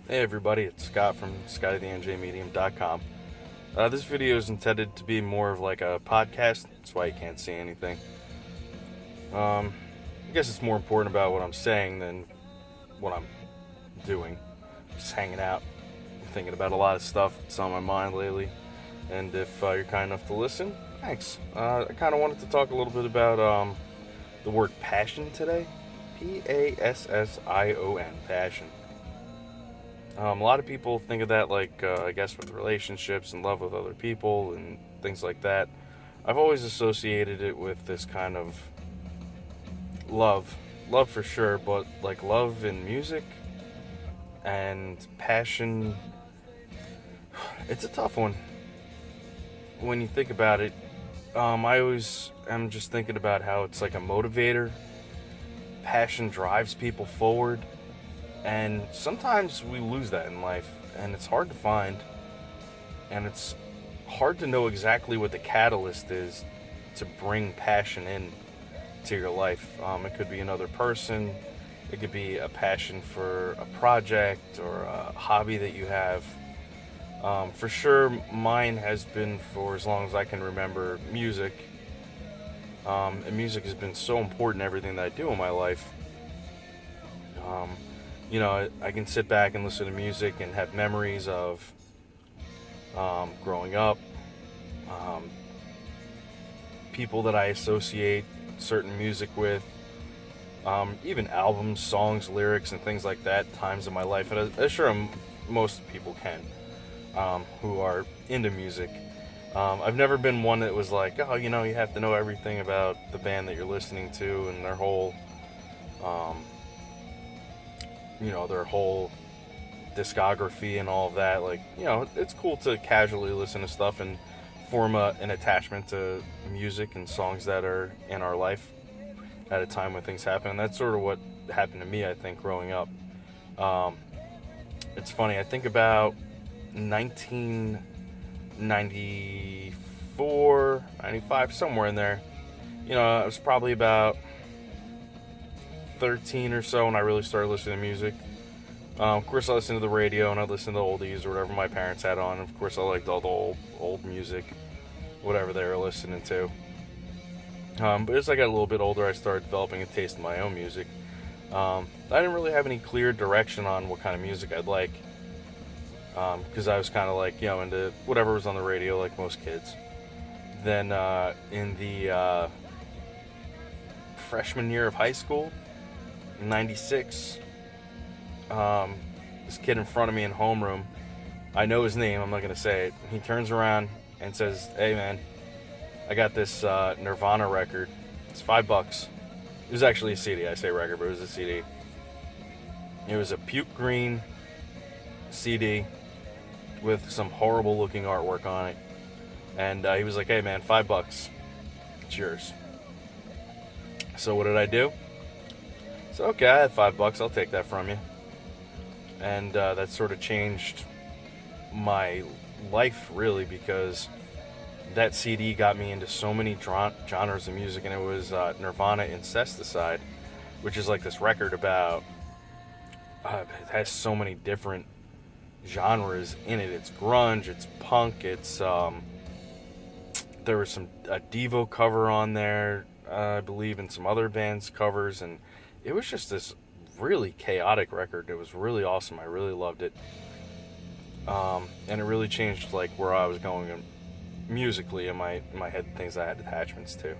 Hey everybody, it's Scott from ScottyTheNJMedium.com. This video is intended to be more of like a podcast, that's why you can't see anything. I guess it's more important about what I'm saying than what I'm doing. Just hanging out, thinking about a lot of stuff that's on my mind lately. And if you're kind enough to listen, thanks. I kind of wanted to talk a little bit about the word passion today. Passion, passion. A lot of people think of that like, I guess, with relationships and love with other people and things like that. I've always associated it with this kind of love for sure, but like love in music and passion. It's a tough one when you think about it. I always am just thinking about how it's like a motivator. Passion drives people forward. And sometimes we lose that in life, and it's hard to find, and it's hard to know exactly what the catalyst is to bring passion in to your life. It could be another person, it could be a passion for a project or a hobby that you have. For sure, mine has been, for as long as I can remember, music. And music has been so important in everything that I do in my life. I can sit back and listen to music and have memories of growing up, people that I associate certain music with, even albums, songs, lyrics, and things like that, times in my life. And I'm sure most people can, who are into music. I've never been one that was like, oh, you have to know everything about the band that you're listening to and their whole discography and all of that. Like, it's cool to casually listen to stuff and form an attachment to music and songs that are in our life at a time when things happen. And that's sort of what happened to me, I think, growing up. It's funny, I think about 1994, 95, somewhere in there. I was probably about 13 or so when I really started listening to music. Of course, I listened to the radio and I listened to oldies or whatever my parents had on. Of course, I liked all the old music, whatever they were listening to. But as I got a little bit older, I started developing a taste in my own music. I didn't really have any clear direction on what kind of music I'd like, because I was kind of like, into whatever was on the radio, like most kids. Then in the freshman year of high school, 96, this kid in front of me in homeroom, I know his name, I'm not going to say it, he turns around and says, hey man, I got this Nirvana record, it's $5. It was actually a CD, I say record, but it was a CD. It was a puke green CD with some horrible looking artwork on it, and he was like, hey man, $5, it's yours. So what did I do? So, okay, I had $5, I'll take that from you. And that sort of changed my life, really, because that CD got me into so many genres of music, and it was Nirvana Incesticide, which is like this record about, it has so many different genres in it. It's grunge, it's punk, it's, there was a Devo cover on there, I believe, and some other bands' covers, and it was just this really chaotic record. It was really awesome. I really loved it. And it really changed like where I was going musically in my head, things I had attachments to.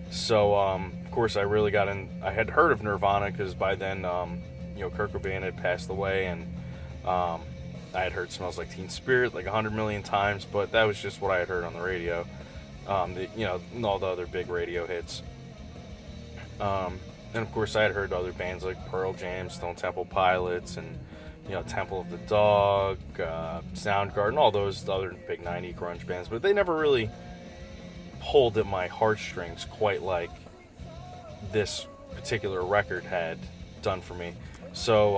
So, of course, I really got in. I had heard of Nirvana because by then, Kurt Cobain had passed away, and I had heard "Smells Like Teen Spirit" like 100 million times, but that was just what I had heard on the radio. And all the other big radio hits. And of course, I had heard other bands like Pearl Jam, Stone Temple Pilots, and Temple of the Dog, Soundgarden, all those other big 90s grunge bands, but they never really pulled at my heartstrings quite like this particular record had done for me. So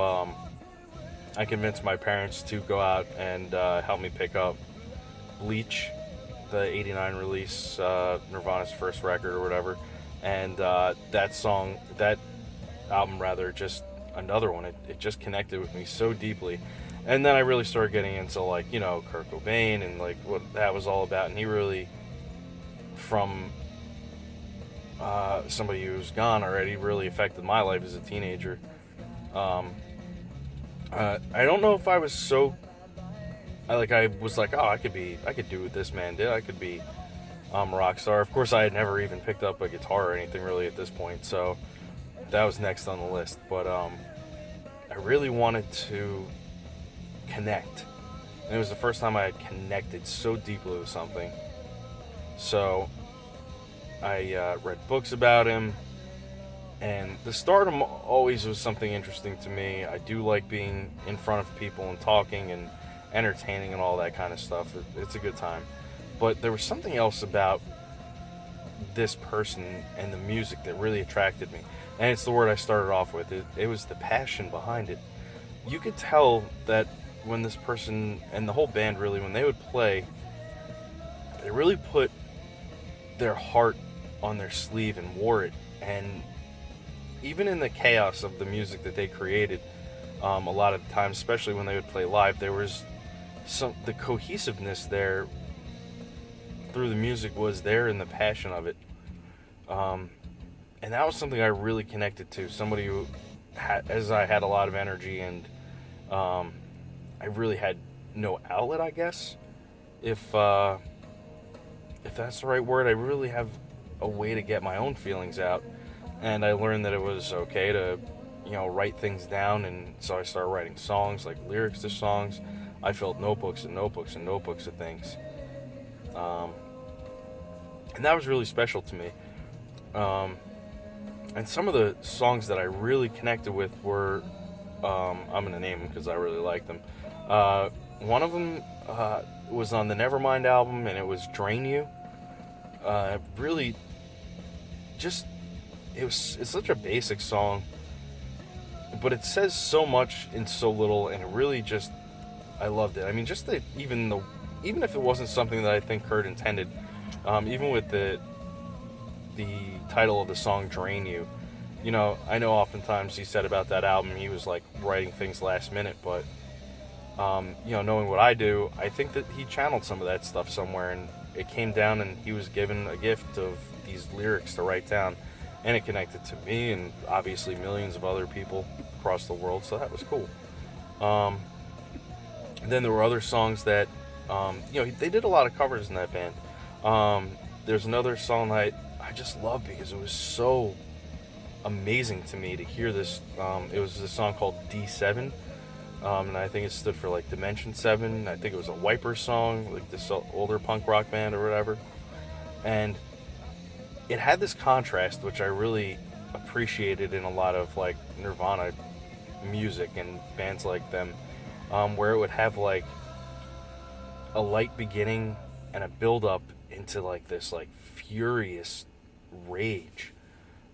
I convinced my parents to go out and help me pick up Bleach, the '89 release, Nirvana's first record or whatever. And that album just another one. It just connected with me so deeply. And then I really started getting into, like, you know, Kurt Cobain and like what that was all about. And he really, from somebody who's gone already, really affected my life as a teenager. I don't know if I was so, I was like, oh, I could do what this man did. I could be a rock star. Of course, I had never even picked up a guitar or anything really at this point, so that was next on the list. But I really wanted to connect, and it was the first time I had connected so deeply with something. So I read books about him, and the stardom always was something interesting to me. I do like being in front of people and talking and entertaining and all that kind of stuff. It's a good time. But there was something else about this person and the music that really attracted me. And it's the word I started off with. It was the passion behind it. You could tell that when this person and the whole band really, when they would play, they really put their heart on their sleeve and wore it. And even in the chaos of the music that they created, a lot of the times, especially when they would play live, there was the cohesiveness there through the music was there, and the passion of it. And that was something I really connected to. Somebody who as I had a lot of energy, and I really had no outlet, I guess, if that's the right word. I really have a way to get my own feelings out, and I learned that it was okay to, write things down. And so I started writing songs, like lyrics to songs. I filled notebooks and notebooks and notebooks of things, and that was really special to me. And some of the songs that I really connected with were, I'm going to name them because I really like them. One of them was on the Nevermind album, and it was Drain You. Really, it's such a basic song, but it says so much in so little, and it really I loved it. I mean, even if it wasn't something that I think Kurt intended, even with the title of the song, Drain You, I know oftentimes he said about that album he was like writing things last minute, but knowing what I do, I think that he channeled some of that stuff somewhere, and it came down, and he was given a gift of these lyrics to write down, and it connected to me and obviously millions of other people across the world, so that was cool. And then there were other songs that they did a lot of covers in that band. There's another song that I just love because it was so amazing to me to hear this. It was a song called D7, and I think it stood for like Dimension 7. I think it was a Wiper song, like this older punk rock band or whatever. And it had this contrast, which I really appreciated in a lot of like Nirvana music and bands like them, where it would have like a light beginning and a build up into like this like furious rage.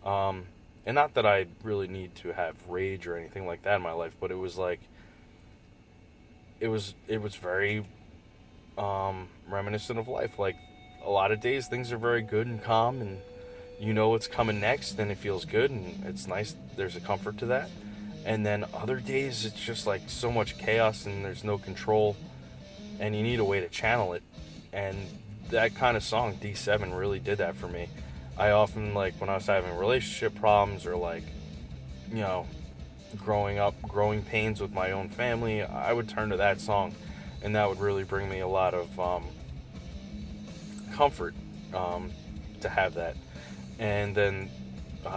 And not that I really need to have rage or anything like that in my life, but it was like it was very reminiscent of life. Like a lot of days things are very good and calm, and what's coming next, and it feels good, and it's nice. There's a comfort to that. And then other days it's just like so much chaos, and there's no control, and you need a way to channel it. And that kind of song, D7, really did that for me. I often, like, when I was having relationship problems, or like, growing pains with my own family, I would turn to that song, and that would really bring me a lot of comfort to have that. And then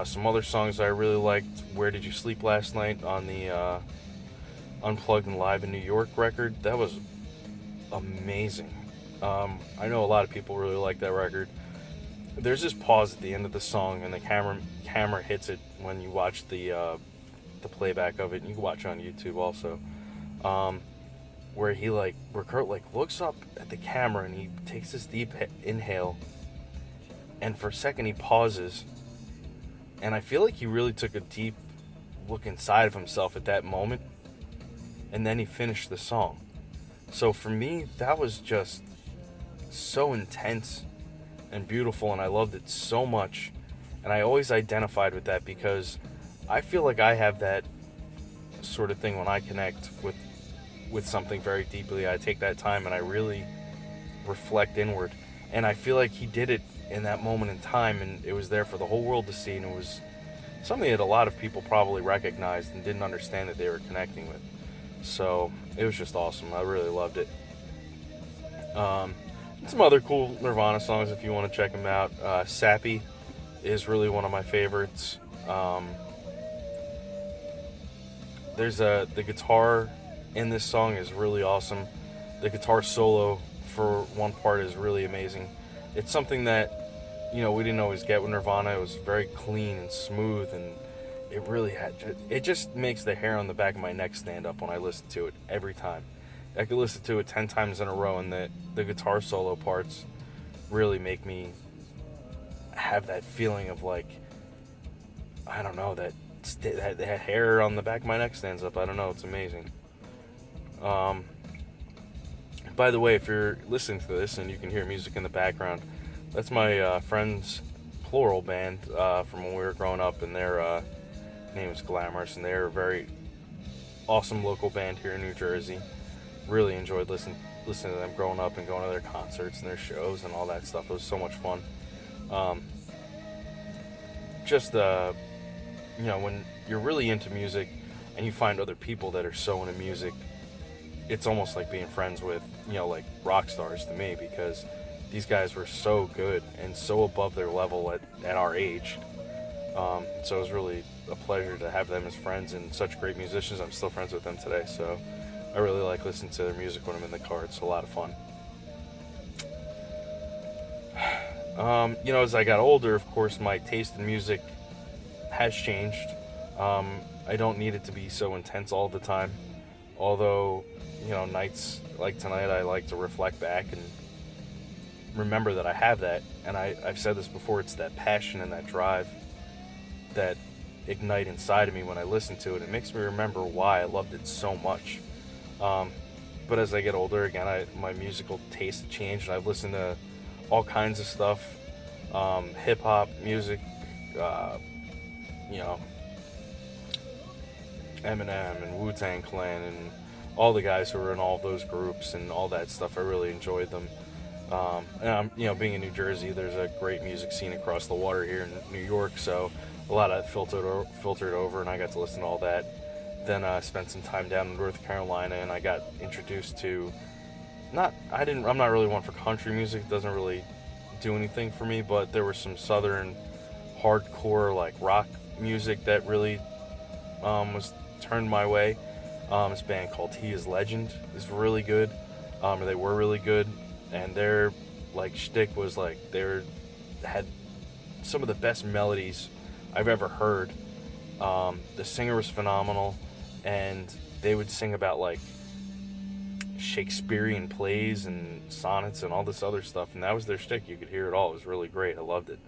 some other songs I really liked, Where Did You Sleep Last Night on the Unplugged and Live in New York record. That was amazing. I know a lot of people really like that record. There's this pause at the end of the song, and the camera hits it when you watch the playback of it, and you can watch it on YouTube also, where Kurt looks up at the camera, and he takes this deep inhale, and for a second he pauses, and I feel like he really took a deep look inside of himself at that moment, and then he finished the song. So for me, that was just so intense and beautiful, and I loved it so much. And I always identified with that because I feel like I have that sort of thing when I connect with something very deeply. I take that time and I really reflect inward. And I feel like he did it in that moment in time, and it was there for the whole world to see, and it was something that a lot of people probably recognized and didn't understand that they were connecting with. So it was just awesome. I really loved it. Some other cool Nirvana songs if you want to check them out. Sappy is really one of my favorites. There's the guitar in this song is really awesome. The guitar solo for one part is really amazing. It's something that, we didn't always get with Nirvana. It was very clean and smooth, and it just makes the hair on the back of my neck stand up when I listen to it every time. I could listen to it 10 times in a row, and the guitar solo parts really make me have that feeling of like, I don't know, that hair on the back of my neck stands up. I don't know, it's amazing. By the way, if you're listening to this and you can hear music in the background, that's my friend's Plural band from when we were growing up, and their name is Glamorous, and they're a very awesome local band here in New Jersey. Really enjoyed listening to them growing up and going to their concerts and their shows and all that stuff. It was so much fun. When you're really into music and you find other people that are so into music, it's almost like being friends with, like rock stars to me, because these guys were so good and so above their level at our age. So it was really a pleasure to have them as friends and such great musicians. I'm still friends with them today, so I really like listening to their music when I'm in the car. It's a lot of fun. As I got older, of course, my taste in music has changed. I don't need it to be so intense all the time. Although, nights like tonight, I like to reflect back and remember that I have that. And I've said this before, it's that passion and that drive that ignite inside of me when I listen to it. It makes me remember why I loved it so much. But as I get older, again, my musical taste changed, and I've listened to all kinds of stuff, hip-hop music, Eminem and Wu-Tang Clan and all the guys who were in all those groups and all that stuff. I really enjoyed them. And being in New Jersey, there's a great music scene across the water here in New York, so a lot of it filtered over, and I got to listen to all that. Then I spent some time down in North Carolina, and I got introduced to I'm not really one for country music. It doesn't really do anything for me, but there was some southern hardcore like rock music that really was turned my way. This band called He Is Legend is really good, or they were really good, and their like shtick was like they had some of the best melodies I've ever heard. The singer was phenomenal, and they would sing about like Shakespearean plays and sonnets and all this other stuff, and that was their shtick. You could hear it all. It was really great. I loved it.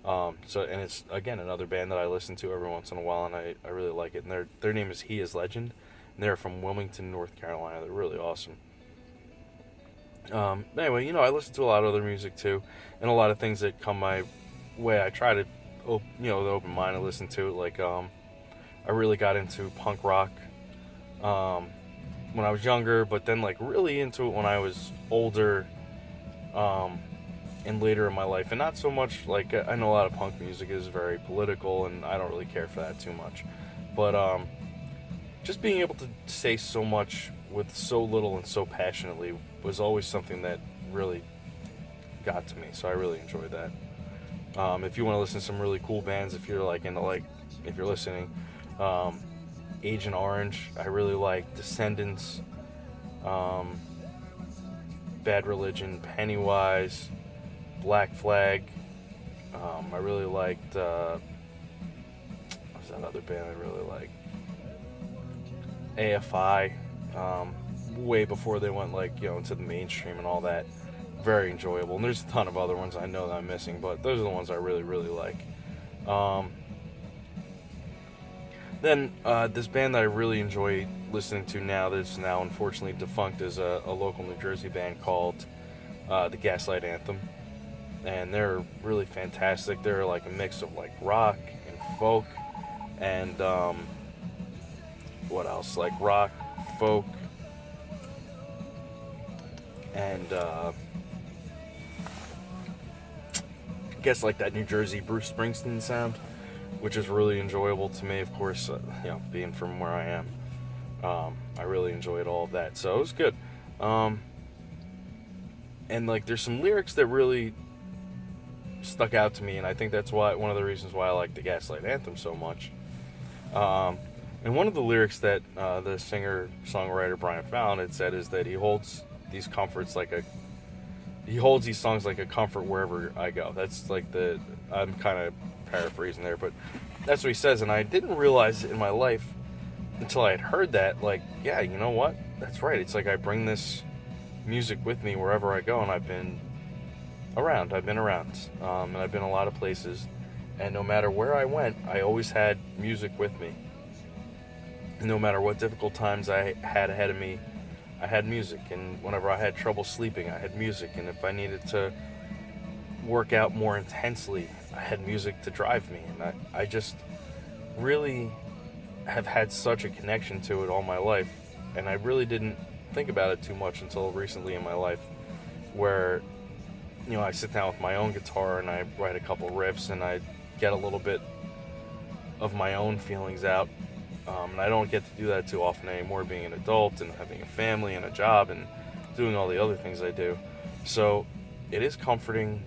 And it's again another band that I listen to every once in a while, and I really like it. And their name is He Is Legend, and they're from Wilmington, North Carolina. They're really awesome. Anyway, I listen to a lot of other music too, and a lot of things that come my way. I try to, the open mind to listen to it. Like, I really got into punk rock when I was younger, but then like really into it when I was older, and later in my life. And not so much like, I know a lot of punk music is very political, and I don't really care for that too much. But just being able to say so much with so little and so passionately was always something that really got to me. So I really enjoyed that. If you want to listen to some really cool bands, if you're listening, Agent Orange, I really like. Descendants, Bad Religion, Pennywise, Black Flag. I really liked, what's that other band I really liked? AFI, way before they went into the mainstream and all that. Very enjoyable. And there's a ton of other ones I know that I'm missing, but those are the ones I really, really like. Then this band that I really enjoy listening to now, that's now unfortunately defunct, is a local New Jersey band called the Gaslight Anthem. And they're really fantastic. They're like a mix of like rock and folk and what else? Like rock, folk, and I guess like that New Jersey Bruce Springsteen sound, which is really enjoyable to me. Of course, being from where I am, I really enjoyed all of that, so it was good. And like, there's some lyrics that really stuck out to me, and I think that's why one of the reasons why I like the Gaslight Anthem so much. And one of the lyrics that the singer-songwriter Brian Fallon had said is that he holds these songs like a comfort wherever I go. That's like I'm kind of paraphrasing there, but that's what he says. And I didn't realize in my life until I had heard that, like, yeah, you know what? That's right. It's like I bring this music with me wherever I go, and I've been around, and I've been a lot of places, and no matter where I went, I always had music with me. No matter what difficult times I had ahead of me, I had music, and whenever I had trouble sleeping, I had music, and if I needed to work out more intensely, I had music to drive me, and I just really have had such a connection to it all my life, and I really didn't think about it too much until recently in my life, where, I sit down with my own guitar and I write a couple riffs and I get a little bit of my own feelings out. And I don't get to do that too often anymore, being an adult and having a family and a job and doing all the other things I do. So it is comforting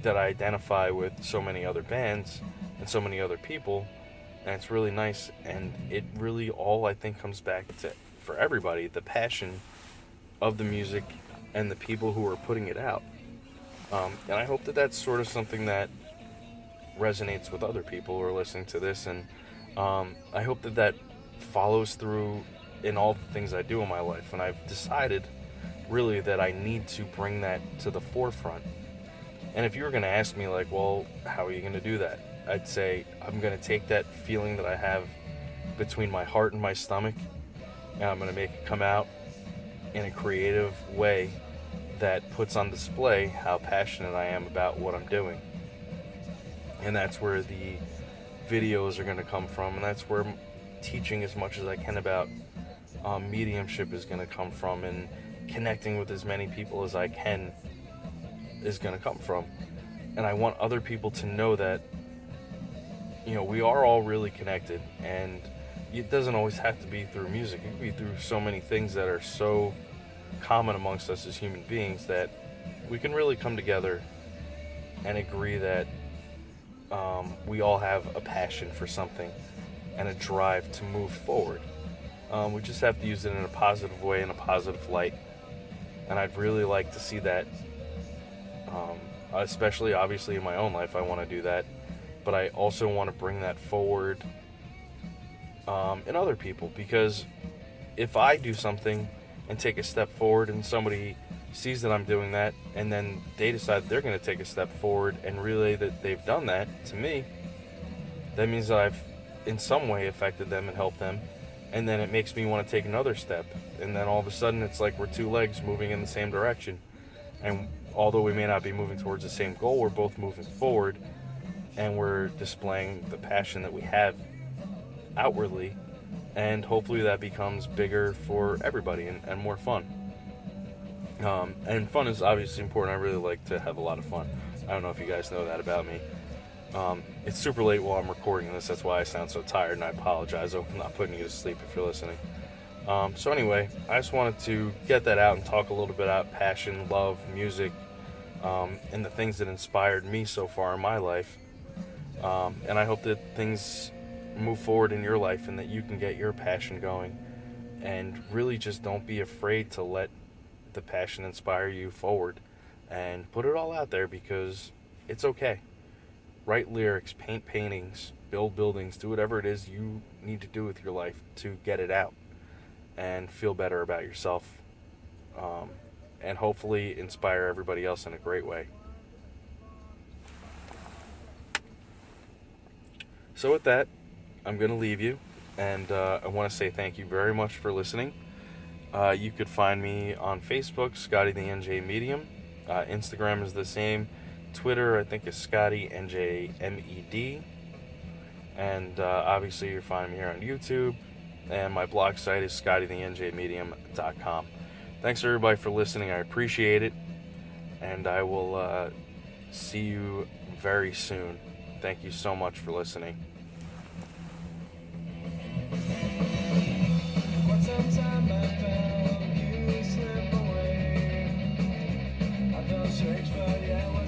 that I identify with so many other bands and so many other people, and it's really nice. And it really all, I think, comes back to, for everybody, the passion of the music and the people who are putting it out. And I hope that that's sort of something that resonates with other people who are listening to this, and I hope that follows through in all the things I do in my life. And I've decided really that I need to bring that to the forefront. And if you were going to ask me, like, well, how are you going to do that? I'd say I'm going to take that feeling that I have between my heart and my stomach, and I'm going to make it come out in a creative way that puts on display how passionate I am about what I'm doing. And that's where the videos are going to come from, and that's where teaching as much as I can about mediumship is going to come from, and connecting with as many people as I can is going to come from. And I want other people to know that, we are all really connected, and it doesn't always have to be through music. It can be through so many things that are so common amongst us as human beings that we can really come together and agree that we all have a passion for something and a drive to move forward. We just have to use it in a positive way, in a positive light. And I'd really like to see that, especially obviously in my own life. I want to do that, but I also want to bring that forward in other people, because if I do something and take a step forward and somebody sees that I'm doing that, and then they decide they're going to take a step forward and relay that they've done that to me, that means that I've in some way affected them and helped them, and then it makes me want to take another step, and then all of a sudden it's like we're two legs moving in the same direction, and although we may not be moving towards the same goal, we're both moving forward, and we're displaying the passion that we have outwardly, and hopefully that becomes bigger for everybody and more fun. And fun is obviously important. I really like to have a lot of fun. I don't know if you guys know that about me. It's super late while I'm recording this. That's why I sound so tired, and I apologize. I hope I'm not putting you to sleep if you're listening. So anyway, I just wanted to get that out and talk a little bit about passion, love, music, and the things that inspired me so far in my life. And I hope that things move forward in your life and that you can get your passion going. And really just don't be afraid to let the passion inspire you forward, and put it all out there, because it's okay. Write lyrics, paint paintings, build buildings, do whatever it is you need to do with your life to get it out and feel better about yourself, and hopefully inspire everybody else in a great way. So with that, I'm going to leave you, and I want to say thank you very much for listening. You could find me on Facebook, Scotty the NJ Medium. Instagram is the same. Twitter, I think, is Scotty NJ MED. And obviously, you're finding me here on YouTube. and my blog site is scottythenjmedium.com. Thanks everybody for listening. I appreciate it, and I will see you very soon. Thank you so much for listening. Sometime I found you slip away. I felt strange, but yeah,